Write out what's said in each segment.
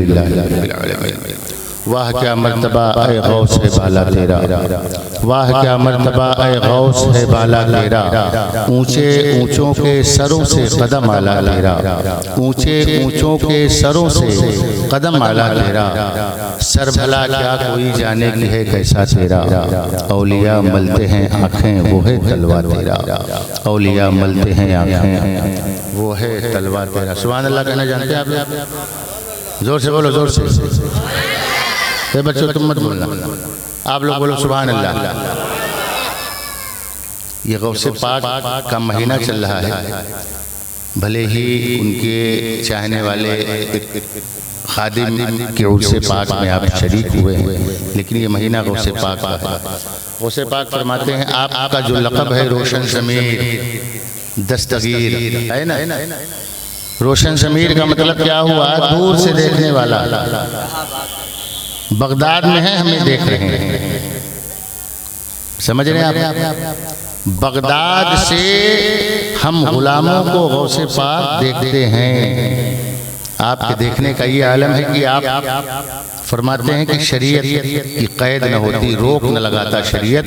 अल्हम्दुलिल्लाहि रब्बिल आलमीन। वाह क्या मर्तबा ए गौस है बाला तेरा, वाह क्या मर्तबा ए गौस है बाला तेरा, ऊंचे ऊंचों के सरों से कदम आला तेरा, ऊंचे ऊंचों के सरों से कदम आला तेरा, सर भला क्या कोई जाने की है कैसा तेरा, औलिया मलते हैं आँखें वो है तलवार तेरा, औलिया मलते हैं आँखें वो है तलवार तेरा। सुभान अल्लाह कहना जानते हैं आप? जोर से बोलो, जोर से। बच्चों तुम मत बोलना, आप लोग बोलो सुभान अल्लाह। ये गौसे पाक का महीना चल रहा है, भले ही उनके चाहने वाले खादिम के उर्से पाक में आप शरीक हुए हैं, लेकिन ये महीना गौसे पाक का है। गौसे पाक फरमाते हैं आपका जो लक़ब है रोशन ज़मीर दस्तगीर है ना, रोशन ज़मीर का मतलब क्या हुआ? दूर से देखने वाला। बगदाद में है, हमें देख रहे हैं, समझ रहे हैं आप? बगदाद से हम गुलामों को गौसे पाक देखते हैं। आपके देखने का ये आलम है कि आप फरमाते हैं कि शरीयत की कैद न होती, रोक न लगाता शरीयत।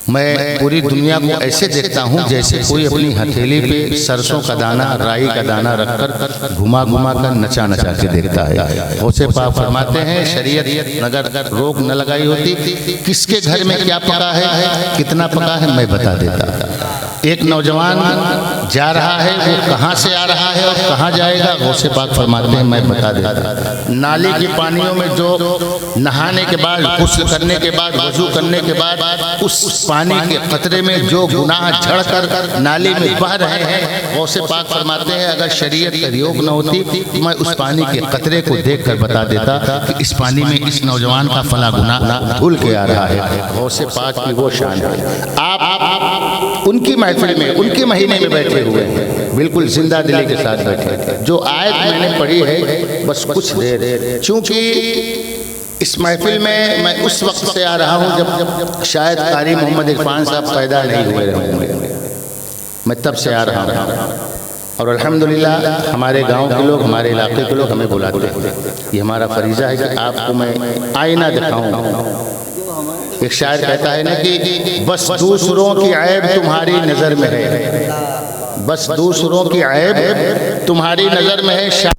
मैं पूरी दुनिया को ऐसे देखता हूँ जैसे कोई अपनी हथेली पे सरसों का दाना, राई का दाना रखकर घुमा घुमा कर नचा नचा के देखता है। गौसे पाक फरमाते हैं शरीयत अगर रोक न लगाई होती, किसके घर में क्या पका है, कितना पका है, मैं बता देता। एक नौजवान जा रहा है, वो कहाँ से आ रहा है और कहाँ जाएगा, गौसे पाक फरमाते हैं मैं बता देता। नाली की पानियों में जो नहाने के बाद, गुस्ल करने के बाद, वजू करने के बाद उस पानी के कतरे में जो गुनाह झड़कर नाली में बह रहे हैं, गौसे पाक फरमाते हैं अगर शरीयत का योग न होती तो मैं उस पानी के कतरे को देखकर बता देता कि इस पानी में इस नौजवान का फला गुनाह धुल के आ रहा है। गौसे पाक की वो शान है। आप उनकी महफिल में, उनके महीने में बैठे हुए हैं, बिल्कुल जिंदा दिली के साथ बैठे। जो आयत मैंने पढ़ी है बस कुछ देर, चूंकि इस महफिल में मैं उस वक्त से आ रहा हूँ जब शायद कारी मोहम्मद इरफान साहब पैदा नहीं हुए होंगे, मैं तब से आ रहा हूँ। और अल्हम्दुलिल्लाह हमारे गांव के लोग, हमारे इलाके के लोग हमें बुलाते हैं। ये हमारा फरीज़ा है कि आपको मैं आईना दिखाऊँ। एक शायर कहता है ना कि बस दूसरों की ऐब तुम्हारी नज़र में है, बस दूसरों की ऐब तुम्हारी नज़र में है,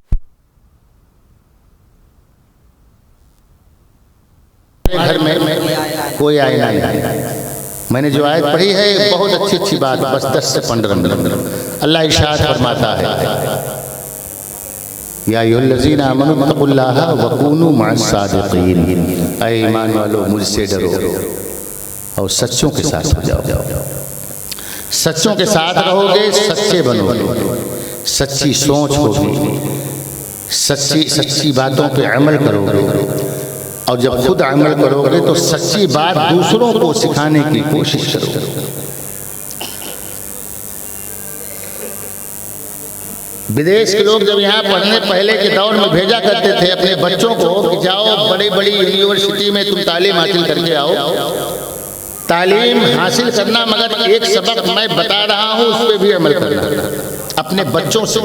घर में कोई आईना नहीं। मैंने जो आयत पढ़ी है बहुत अच्छी अच्छी बात, बस 10 से 15 मिनट। अल्लाह इरशाद फरमाता है या अय्युहल्लज़ीना आमनू तक़ुल्लाहा वकूनू मअस-सादिक़ीन, ऐ ईमान वालों मुझसे डरो और सच्चों के साथ हो जाओ। सच्चों के साथ रहोगे, सच्चे बनोगे, सच्ची सोच होगी, सच्ची बातों पे अमल करोगे, और जब खुद अमल करोगे तो सच्ची बात दूसरों को सिखाने की कोशिश करोगे। विदेश के लोग जब यहाँ पढ़ने पहले के दौर में भेजा करते थे अपने बच्चों को कि जाओ बड़ी बड़ी यूनिवर्सिटी में तुम तालीम हासिल करके आओ, तालीम हासिल करना, मगर एक सबक मैं बता रहा हूँ उस पर भी अमल करना अपने बच्चों से।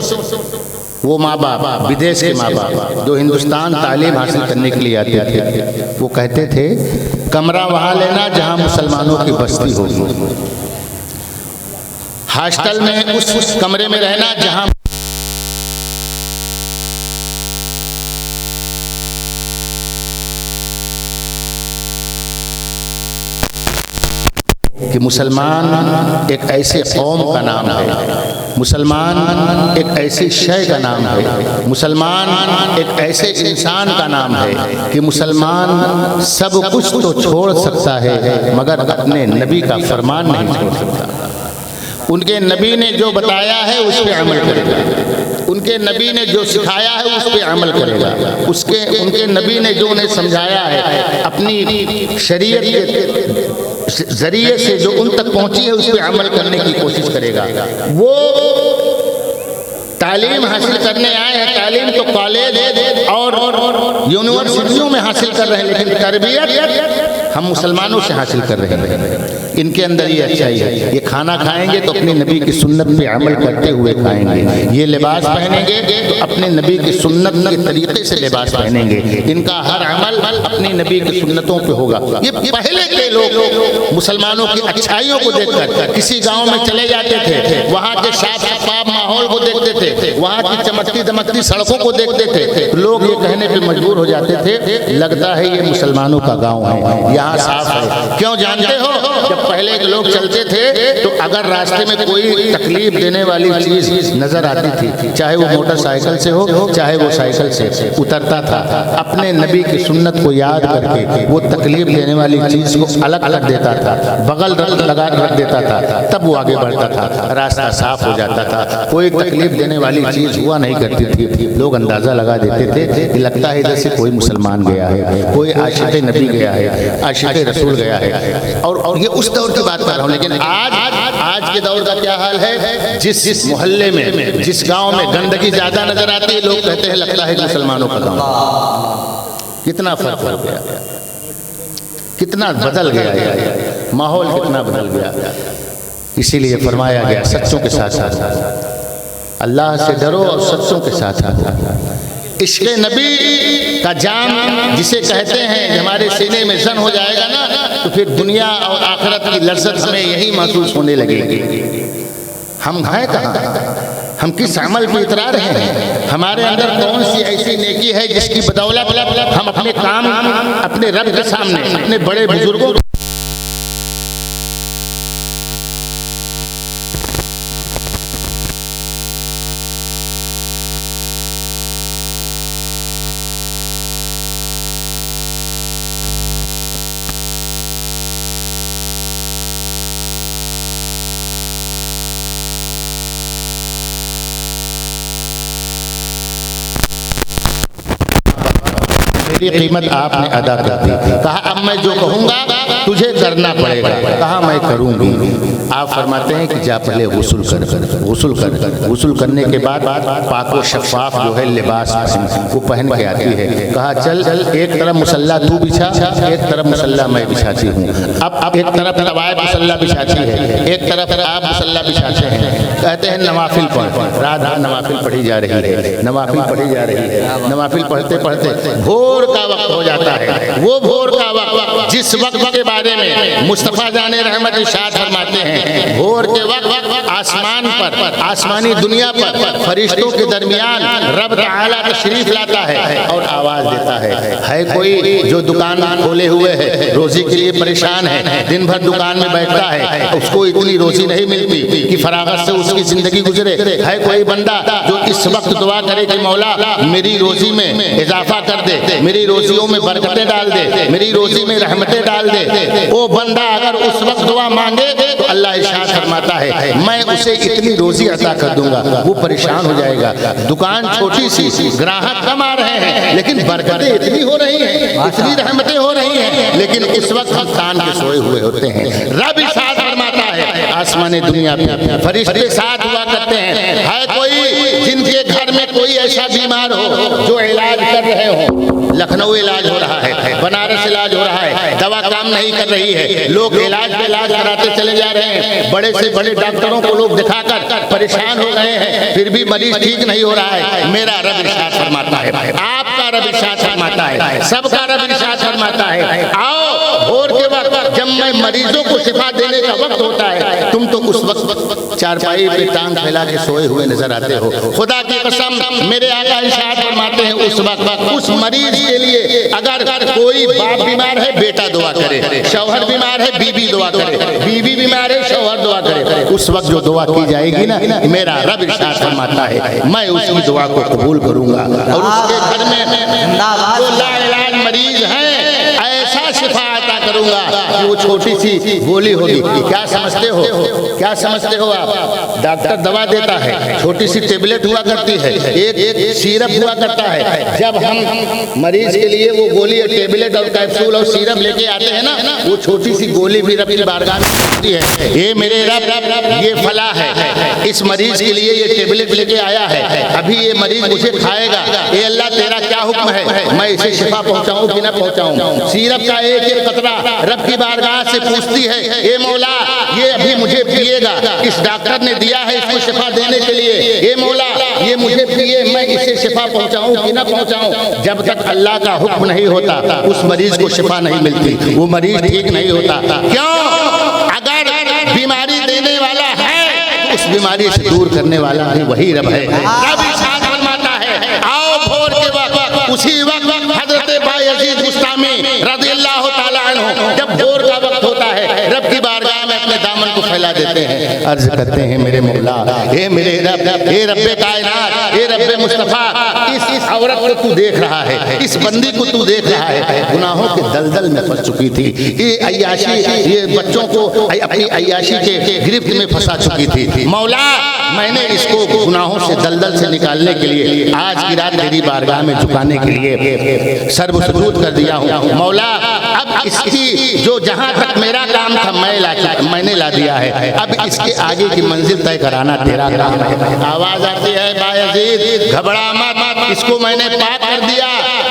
वो माँ बाप, विदेश के माँ बाप जो हिंदुस्तान तालीम हासिल करने के लिए आते थे, वो कहते थे कमरा वहाँ लेना जहाँ मुसलमानों की बस्ती होगी, हॉस्टल में उस कमरे में रहना जहाँ कि मुसलमान एक ऐसे कौम का नाम है, मुसलमान एक ऐसी शय का नाम है, मुसलमान एक ऐसे इंसान का नाम है कि मुसलमान सब कुछ तो छोड़ सकता है मगर अपने नबी का फरमान नहीं छोड़ सकता। उनके नबी ने जो बताया है उस पर अमल करेगा, उनके नबी ने जो सिखाया है उस पर अमल करेगा, उनके नबी ने जो उन्हें समझाया है अपनी शरीयत के जरिए से जो उन तक पहुंची है उस पर अमल करने की कोशिश करेगा। वो तालीम हासिल करने आए हैं, तालीम तो कॉलेज और यूनिवर्सिटियों में हासिल कर रहे हैं, लेकिन तरबियत हम मुसलमानों से हासिल कर रहे हैं। इनके अंदर ये अच्छाई है। ये खाना खाएंगे तो अपने नबी की सुन्नत पे अमल करते हुए खाएंगे। ये लिबास पहनेंगे तो अपने नबी की सुन्नत के तरीके से लिबास पहनेंगे। इनका हर अमल अपनी नबी की सुन्नतों पे होगा। ये पहले के लोग मुसलमानों की अच्छाइयों को देखकर किसी गांव में चले जाते थे, वहाँ के साफ साफ माहौल को देखते थे, वहाँ की चमकती दमकती सड़कों को देखते थे, लोग ये कहने पे मजबूर हो जाते थे लगता है ये मुसलमानों का गांव है, यहाँ साफ है। क्यों जानते हो? जब पहले के लोग चलते थे तो अगर रास्ते में कोई तकलीफ देने वाली चीज नजर आती थी, चाहे वो मोटरसाइकिल से हो चाहे वो साइकिल से, उतरता था, अपने नबी की सुन्नत को याद करके वो तकलीफ देने वाली चीज को अलग अलग देता था, बगल लगा रख देता था, तब वो आगे बढ़ता था, रास्ता साफ हो जाता था। कोई तकलीफ देने वाली चीज हुआ नहीं करती थी, लोग अंदाजा लगा देते थे कि लगता है इधर से कोई मुसलमान गया है, कोई आशिक़ नबी गया है, आशिक़ रसूल गया है। और ये उस दौर की बात कर रहा हूँ, लेकिन आज के दौर का क्या हाल है? जिस मोहल्ले में, जिस गांव में गंदगी ज्यादा नजर आती है, लोग कहते हैं लगता है मुसलमानों का गांव। कितना फर्क हो गया, कितना बदल गया, माहौल कितना बदल गया। इसीलिए फरमाया गया सच्चों के साथ साथ अल्लाह से डरो और सच्चों के साथ साथ इश्क़ नबी का जाम जिसे कहते हैं हमारे सीने में जन हो जाएगा ना, तो फिर दुनिया और आखिरत की लज्जत हमें यही महसूस होने लगेगी। हम हैं कहाँ? हम किस अमल पे इतरा रहे हैं? हमारे अंदर कौन सी ऐसी नेकी है जिसकी बदौलत हम अपने काम अपने रब के सामने, अपने बड़े बुजुर्गों मेरी कीमत आपने अदा कर दी। कहा अब मैं जो कहूँगा तुझे करना पड़ेगा। कहा मैं करूँगी। आप फरमाते हैं कि जा पहले गुस्ल कर। गुस्ल करने के बाद पाको शफाफ जो है लिबास वो पहन के आती है। कहा चल एक तरफ मुसल्ला तू बिछा, एक तरफ मुसल्ला मैं बिछाती हूँ। अब एक तरफ रवायत मुसल्ला बिछाती है, एक तरफ आप मुसल्ला बिछाते हैं। कहते हैं नवाफिल पढ़, रात भर नवाफिल पढ़ी जा रही है, नवाफिल पढ़ी जा रही है। नवाफिल पढ़ते पढ़ते भोर का वक्त हो जाता है। वो भोर का वक्त जिस वक्त के बारे में मुस्तफा जाने रहमत इरशाद फरमाते हैं, भोर के वक्त आसमान पर, आसमानी दुनिया पर फरिश्तों के दरमियान रब तआला तशरीफ लाता है और आवाज देता है कोई जो दुकान खोले हुए है, रोजी के लिए परेशान है, दिन भर दुकान में बैठता है, उसको इतनी रोजी नहीं मिलती कि फरागत से उसकी जिंदगी गुजरे। है कोई बंदा जो इस वक्त दुआ करे कि मौला मेरी रोजी में इजाफा कर दे, मेरी रोजियों में बरकतें डाल दे, मेरी रोजी में रहमतें डाल दे। वो बंदा अगर उस वक्त दुआ मांगे तो अल्लाह इरशाद फरमाता है मैं उसे इतनी रोजी अता कर दूंगा। वो परेशान हो जाएगा, दुकान छोटी सी, ग्राहक कम आ रहे हैं, लेकिन बरकतें इतनी हो रही हैं, इतनी रहमतें हो रही हैं, लेकिन इस वक्त हम तान के सोए हुए होते हैं। रब इरशाद फरमाता है आसमानी दुनिया पे फरिश्ते साथ हुआ करते हैं। है कोई जिनके घर में कोई ऐसा बीमार हो जो इलाज कर रहे हो, लखनऊ इलाज हो रहा है, बनारस इलाज हो रहा है, दवा काम नहीं कर रही है, लोग इलाज पे इलाज कराते चले जा रहे हैं, बड़े से बड़े डॉक्टरों को लोग दिखाकर परेशान हो गए हैं, फिर भी मरीज ठीक नहीं हो रहा है। मेरा रब इरशाद फरमाता है, आपका रब इरशाद फरमाता है, सबका रब इरशाद फरमाता है आओ भोर के वक्त जब मैं मरीजों को शिफा देने का वक्त होता है, तुम तो उस वक्त चारपाई पे टांग फैला के सोए हुए नजर आते हो। खुदा की कसम मेरे आका इरशाद फरमाते हैं उस वक्त उस मरीज के लिए अगर कोई बाप बीमार है बेटा दुआ करे, शौहर बीमार है बीबी दुआ करे, बीबी बीमार है शौहर दुआ करे, उस वक्त जो दुआ की जाएगी ना, मेरा रब इरशाद फरमाता है मैं उसकी दुआ को कबूल करूंगा और उसके घर में जो लाइलाज मरीज है ऐसा शिफा अता करूंगा कि वो छोटी सी गोली होगी। क्या समझते हो, क्या समझते हो आप? डॉक्टर दवा देता है, छोटी सी टेबलेट हुआ करती है, एक सिरप हुआ करता है। जब हम मरीज के लिए वो गोली टेबलेट और कैप्सूल और सिरप लेके आते हैं ना, वो छोटी सी गोली भी रब की बारगाह में होती है। ये मेरे रब ये फला है, इस मरीज के लिए ये टेबलेट लेके आया है, अभी ये मरीज मुझे खाएगा, ये अल्लाह तेरा क्या क्या हुक्म है, मैं इसे शिफा पहुंचाऊं कि ना पहुंचाऊं। सीरप का एक एक कतरा रब की बारगाह से पूछती है, ए मौला ये अभी मुझे पिएगा, इस डॉक्टर ने दिया है इसको शिफा देने के लिए, ए मौला ये मुझे पिए, मैं इसे शिफा पहुंचाऊं कि ना पहुंचाऊं। जब तक अल्लाह का हुक्म नहीं होता उस मरीज को शिफा नहीं मिलती, वो मरीज ठीक नहीं होता। क्यों? अगर बीमारी देने वाला है उस बीमारी से दूर करने वाला भी वही रब है। रब इरशाद फरमाता है, आओ भोर के वक्त, उसी वक्त हजरत बायजीद बुस्तामी रज़ियल्लाहु ताला अन्हु जब भोर का वक्त होता है रब की बारगाह में अपने दामन को फैला देते हैं, अर्ज करते हैं, मेरे मौला, ए मेरे रब, ए रब्बे कायनात, ए रब्बे मुस्तफा, इस औरत को तू देख रहा है, इस बंदी को तू देख रहा है, गुनाहों के दलदल में फंस चुकी थी, ये अय्याशी, ये बच्चों को अपनी अय्याशी के गिरफ्त में फंसा चुकी थी। मौला मैंने इसको गुनाहों से दलदल से निकालने के लिए आज की रात तेरी बारगाह में झुकाने के लिए सर्व सुजूद कर दिया हूँ। मौला अब इसकी जो जहाँ तक मेरा काम था मैंने ला दिया है, अब इसके आगे की मंजिल तय कराना तेरा काम है। आवाज आती है, बायजीद घबरा मत, इसको मैंने पाक कर दिया,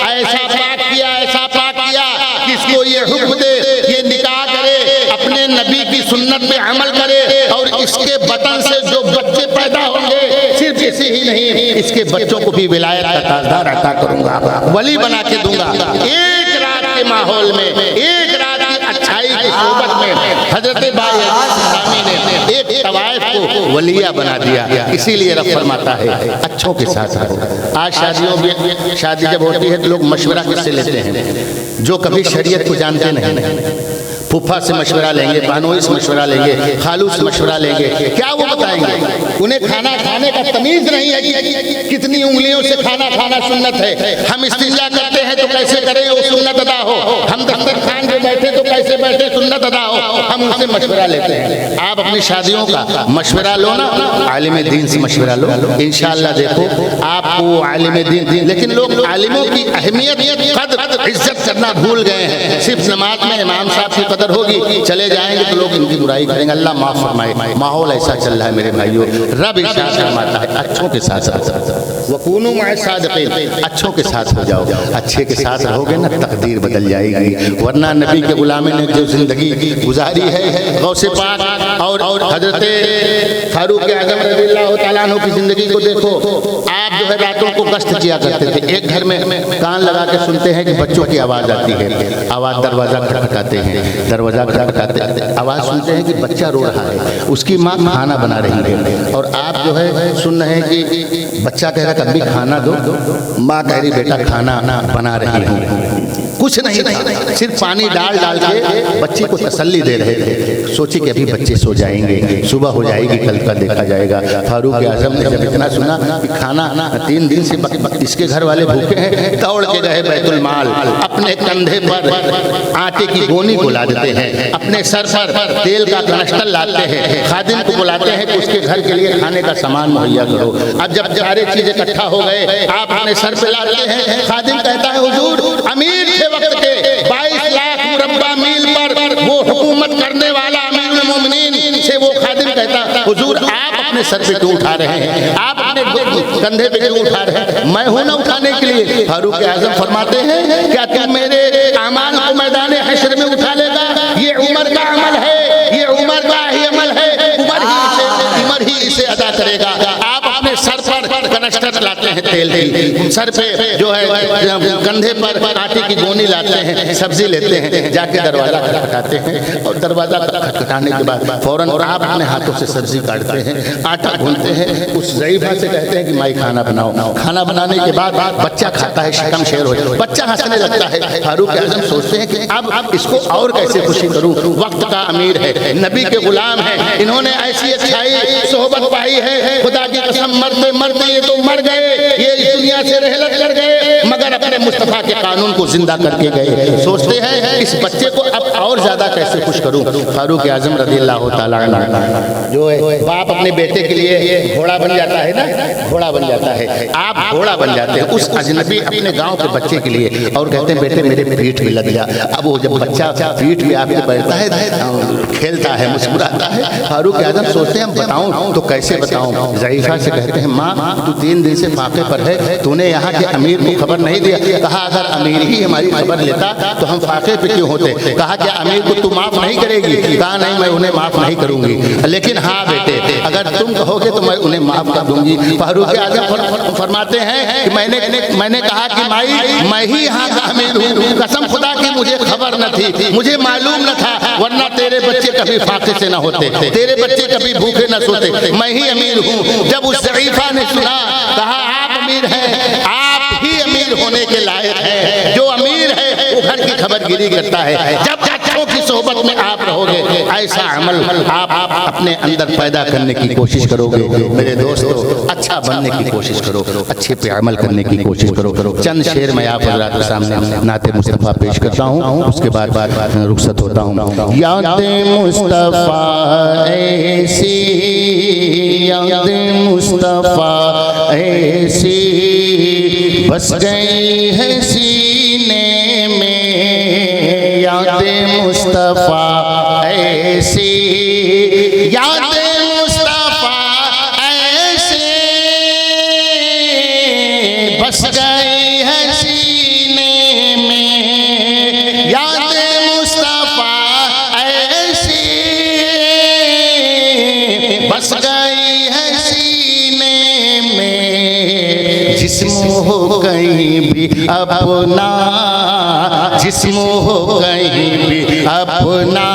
ऐसा पाक किया, ऐसा पाक किया कि इसको ये हुक्म दे, ये निकाह करे, अपने नबी की सुन्नत पे अमल करे, और इसके बतन से जो बच्चे पैदा होंगे सिर्फ इसी ही नहीं, इसके बच्चों को भी विलायत का ताजदार अता करूंगा, वली बना के दूंगा। एक रात के माहौल में, एक रात की अच्छाई की सोबत में हजरत बायजीद ने एक तवाइफ को वलिया बना दिया। इसीलिए रब फरमाता है, अच्छों के साथ रहो। आज शादियों में, शादी जब होती है तो लोग मशवरा किससे लेते हैं? जो कभी शरीयत को जानते नहीं, फूफा से मशवरा लेंगे, बहनोई से मशवरा लेंगे, खालू से मशवरा लेंगे, क्या वो बताएंगे? उन्हें खाना खाने का तमीज नहीं है कि कितनी उंगलियों से खाना खाना सुन्नत है। हम इस्तिंजा करते हैं तो कैसे करें वो सुन्नत अदा हो, हम दस्तरखान पे बैठे तो कैसे बैठे सुन्नत अदा हो, हम उनसे मशवरा लेते हैं। आप अपनी शादियों का मशवरा लो ना, आलिम दीन से मशवरा लो, इंशाअल्लाह देखो आपको आलिम दीन। लेकिन लोग आलिमों की अहमियत, कद्र, इज्जत करना भूल गए हैं। सिर्फ नमाज में इमाम साहब की कदर होगी, चले जाएंगे तो लोग इनकी बुराई करेंगे। अल्लाह माफ फरमाए, माहौल ऐसा चल रहा है मेरे भाइयों। रब इरशाद फरमाता है, अच्छों के साथ वकूनू मअ सादिक़ीन, अच्छों के साथ हो जाओ। अच्छे के साथ रहोगे ना तकदीर बदल जाएगी। वरना नबी के गुलामी ने जो जिंदगी गुजारी है, गौसे पाक और हजरत फारूक आज़म रज़ियल्लाहु ताला अन्हु की जिंदगी को देखो। आप जो है रातों को गश्त किया करते थे, एक घर में कान लगा के सुनते हैं कि बच्चों की आवाज़ आती है, आवाज़ दरवाज़ा खटखटाते हैं, दरवाज़ा खटखटाते आवाज़ सुनते हैं कि बच्चा रो रहा है, उसकी माँ खाना बना रही है, और आप जो है सुन रहे हैं कि बच्चा कह रहा है कभी खाना दो, माँ कह रही बेटा खाना बना रही है। कुछ नहीं था, सिर्फ पानी डाल के बच्चे को तसल्ली दे रहे थे। सोचे कि अभी बच्चे सो जाएंगे, सुबह हो जाएगी, कल का देखा जाएगा। फारूक आज़म ने जब इतना सुना कि खाना 3 दिन से इसके घर वाले भूखे हैं, दौड़ के गए बैतुल माल, अपने कंधे पर आटे की गोनी को ला देते हैं, अपने सर पर तेल का कनस्तर लाते हैं, खादिम को बुलाते हैं कि उसके घर के लिए खाने का सामान मुहैया करो। अब जब सारे चीज इकट्ठा हो गए, आप अपने सर पे लाते हैं, खादिम कहता है हुजूर अमीर थे वक्त के 22 लाख मुरब्बा मील पर वो हुकूमत करने वाला अमीरुल मोमिनीन से वो खादिम कहता हुजूर आप अपने सर पे क्यों उठा रहे हैं, आप अपने कंधे पे क्यों उठा रहे हैं, मैं हूं ना उठाने के लिए। फारूक आज़म फरमाते हैं क्या तुम मेरे अमाल को मैदान हश्र में उठा लेगा? ये उमर का अमल है, ये उमर का ही अमल है, उमर ही इसे अदा करेगा। आप अपने सर पर कनस्तर लाते हैं तेल की, सर पे जो है कंधे पर आटे की गोनी लाते हैं, सब्जी लेते हैं, जाके दरवाजा खटखटाते हैं, और दरवाजा खटखटाने के बाद फौरन आप अपने हाथों से सब्जी काटते हैं, आटा भूनते हैं, उस ज़ईफ़ा से कहते हैं कि माई खाना बनाओ। खाना बनाने के बाद बच्चा खाता है, शर्म शेर हो जाए, बच्चा हंसने लगता है। फारूक आज़म सोचते हैं कि अब इसको और कैसे खुशी करूं, वक्त का अमीर है, नबी के गुलाम है, इन्होंने ऐसी अच्छाई सोहबत पाई है, खुदा की कसम मरते मरते ये तो मर गए, ये इस दुनिया से रहलत कर गए, मगर अपने मुस्तफ़ा के कानून को जिंदा करके गए। सोचते हैं इस बच्चे को अब और ज्यादा कैसे खुश करूं। फारूक आजम रज़ियल्लाहु ताला अन्हु जो है, बाप अपने बेटे के लिए घोड़ा बन जाता है ना, घोड़ा बन जाता है, आप घोड़ा बन जाते हैं उस अजनबी अपने गांव के बच्चे के लिए, और कहते हैं बेटे मेरे पीठ में लग जा। अब वो जब बच्चा पीठ में आके बैठता है, खेलता है, मुस्कुराता है, फारूक आजम सोचते हैं हम बताऊं तो कैसे बताऊं। ज़रीफ़ा से कहते हैं माँ तू 3 दिन से फाके पर है, तूने यहाँ के अमीर को खबर नहीं दिया। कहा अगर अमीर ही हमारी खबर लेता तो हम फाके पे क्यों होते। कहा क्या अमीर को तू माफ़ नहीं करेगी। कहा नहीं मैं उन्हें माफ़ नहीं करूँगी, लेकिन हाँ बेटे अगर तुम कहोगे तो मैं उन्हें माफ़ कर दूंगी। फारूक आजम फरमाते हैं कि मैंने कहा कि माई मैं ही यहाँ का अमीर हूँ, कसम खुदा की मुझे खबर न थी, मुझे मालूम न था, वरना तेरे बच्चे कभी फाके से न होते, तेरे बच्चे कभी भूखे न सोते, मैं ही अमीर हूँ। जब उस ज़रीफ़ा ने सुना कहा आप अमीर हैं, आप ही अमीर होने के लायक हैं। जो अमीर है वो घर की खबरगिरी करता है। जब बच्चों की सोहबत में आप रहोगे ऐसा अमल आप अपने अंदर पैदा करने की कोशिश करोगे। मेरे दोस्तों अच्छा बनने की कोशिश करो, अच्छे पे अमल करने की कोशिश करो। चंद शेर मैं आप हज़रात के सामने नाते मुस्तफ़ा पेश करता हूँ, उसके बाद रुखसत होता हूँ। यादें मुस्तफ़ा ऐसी, यादें मुस्तफ़ा ऐसी बस गई है सीने में, यादें मुस्तफ़ा ऐसी, यादें मुस्तफ़ा ऐसी बस गई है सीने में, यादें मुस्तफ़ा ऐसी बस गई है सीने में। जिस्म हो कहीं भी अपना, जिस्म हो कहीं भी अपना,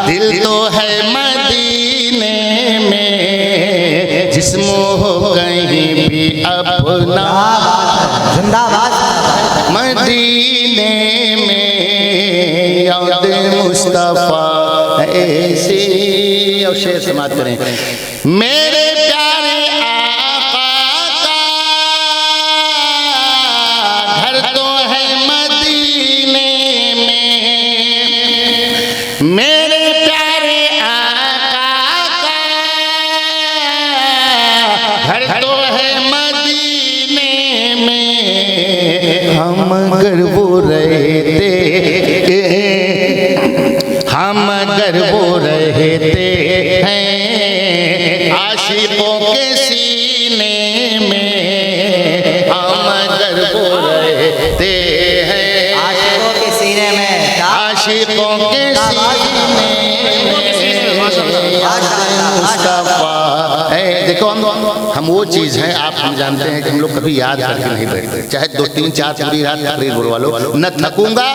दिल तो है मदीने में। जिस्म हो कहीं भी अपना, जिंदाबाद मदीने में यादें मुस्तफ़ा ऐसी। और शेर समाप्त करें। मेरे प्यारे आका का घर तो है मदीने में, मेरे प्यारे आका का घर तो है मदीने में। हम अगर वो रहते, हम अगर वो रहते हैं आशिकों के सीने में, हम अगर वो रहते हैं आशिकों के सीने में, आशिकों के सीने में मुस्तफ़ा है। देखो हम वो चीज़ हैं, आप हम जानते हैं कि हम लोग कभी याद करके नहीं बैठते, चाहे 2 3 4 पूरी रात तकरीर बोलवा लो, न थकूंगा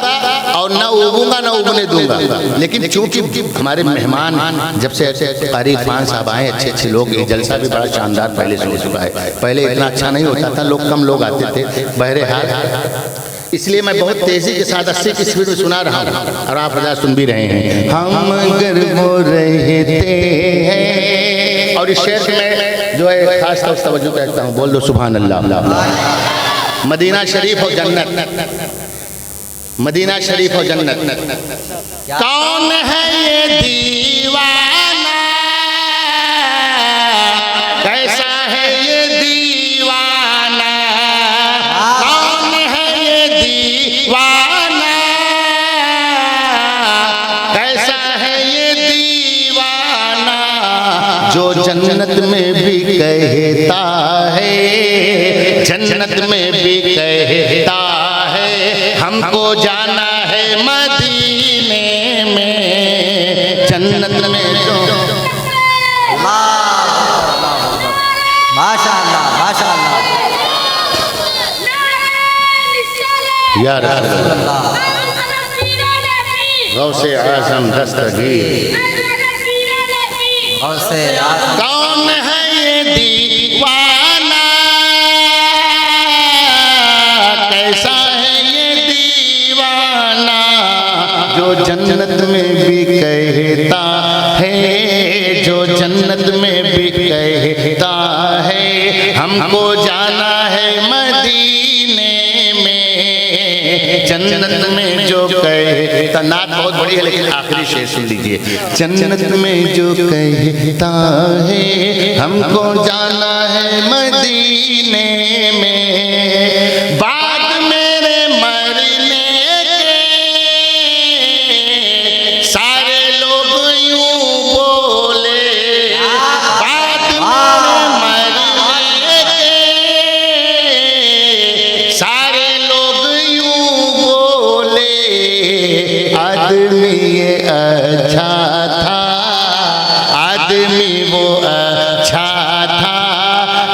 और न उबूंगा न उबने दूंगा। लेकिन चूंकि हमारे मेहमान जब से ऐसे कारी खान साहब आए, अच्छे अच्छे लोग, ये जलसा भी बड़ा शानदार पहले से हो चुका है। पहले इतना अच्छा नहीं होता था, लोग कम लोग आते थे बहरहाल, इसलिए मैं बहुत तेजी के साथ 80 की स्पीड में सुना रहा हूँ और आप सुन भी रहे हैं। हम अगर वो रहते हैं, और इस शेर में जो है खास तौर से तवज्जो करता हूँ, बोल दो सुभान अल्लाह। मदीना शरीफ और जन्नत, मदीना शरीफ और जन्नत। कौन है ये दीवाना, कैसा है ये दीवाना, कौन है ये दीवाना, कैसा है ये दीवाना, जो जन्नत में भी कहता है, जन्नत में भी कहता है हमको जाना है मदीने में, जन्नत में जो। माशाअल्लाह माशाअल्लाह या रसूल अल्लाह, गौसे आज़म दस्तगीर, कौन है ये दीवाना, कैसा है ये दीवाना, जो जन्नत में भी कहता है, जो जन्नत में भी कहता है हमको जाना है मदीने में। जन्नत में जो कहता, नात बहुत बड़ी है लेकिन आखिरी शेर सुन लीजिए। जन्नत में जो कहता है हमको जाना है मदीने में, बाद मेरे मरने के सारे लोग यूं बोले, बाद मेरे मरने के सारे लोग यूं बोले, आदमी ये अच्छा था, आदमी वो अच्छा था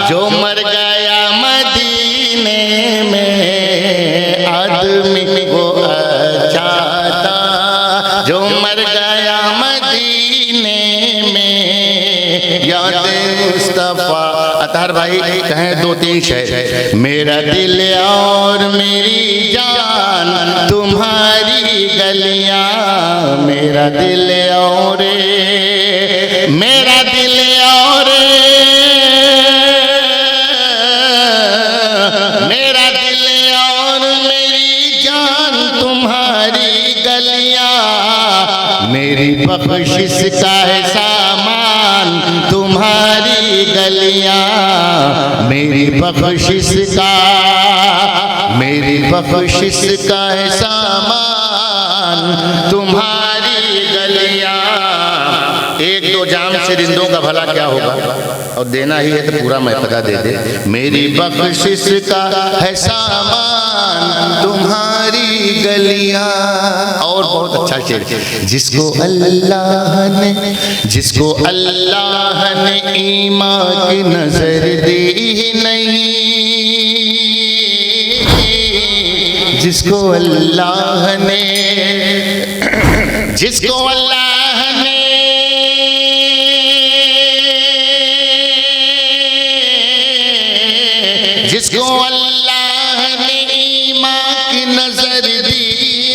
जो मर गया मदीने में, आदमी वो अच्छा था जो मर गया मदीने में। याद मुस्तफा अतार भाई कहें दो तीन शेर। मेरा दिल और मेरी जान तुम्हारी गलियां, मेरा दिल और मेरा दिल और मेरा दिल और मेरी जान तुम्हारी गलियां, मेरी बख्शिश का है सामान तुम्हारी गलियां, मेरी बख्शिश का है सामान तुम्हारी गलियां। एक दो जाम से रिंदों का भला क्या होगा, और देना ही है तो पूरा महफदा दे दे। मेरी बख्शिश का है सामान तुम्हारी गलियां। और बहुत अच्छा शेर, जिसको अल्लाह ने ईमान की नजर दी नहीं, जिसको अल्लाह ने जिसको अल्लाह ने ईमान की नजर दी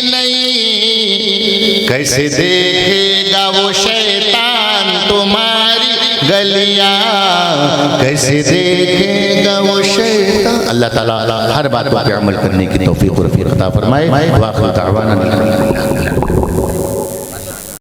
नहीं, कैसे देखेगा वो शैतान तुम्हारी गलियां, कैसे देखेगा वो शैतान। अल्लाह ताला हर बात पर अमल करने की तौफीक और अता फरमाए। वाखिर दावाना।